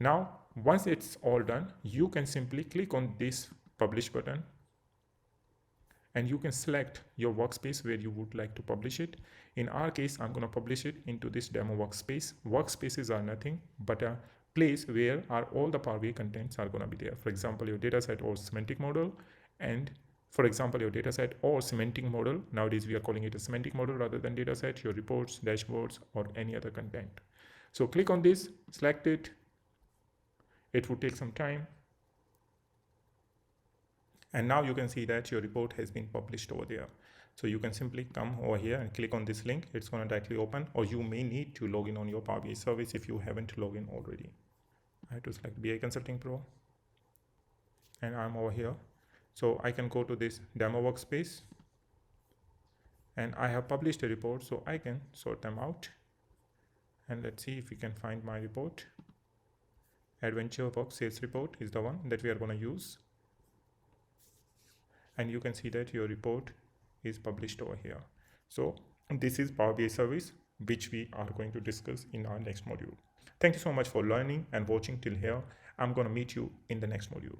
Now, once it's all done, you can simply click on this publish button and you can select your workspace where you would like to publish it. In our case, I'm going to publish it into this demo workspace. Workspaces are nothing but a place where all the Power BI contents are going to be there. For example, your dataset or semantic model, and for example, your dataset or semantic model. Nowadays, we are calling it a semantic model rather than dataset, your reports, dashboards, or any other content. So click on this, select it. It would take some time. And now you can see that your report has been published over there. So you can simply come over here and click on this link. It's going to directly open, or you may need to log in on your Power BI service if you haven't logged in already. I have to select BI Consulting Pro and I'm over here. So I can go to this demo workspace and I have published a report, so I can sort them out. And let's see if we can find my report. Adventure Box Sales Report is the one that we are going to use. And you can see that your report is published over here. So this is Power BI service, which we are going to discuss in our next module. Thank you so much for learning and watching till here. I'm going to meet you in the next module.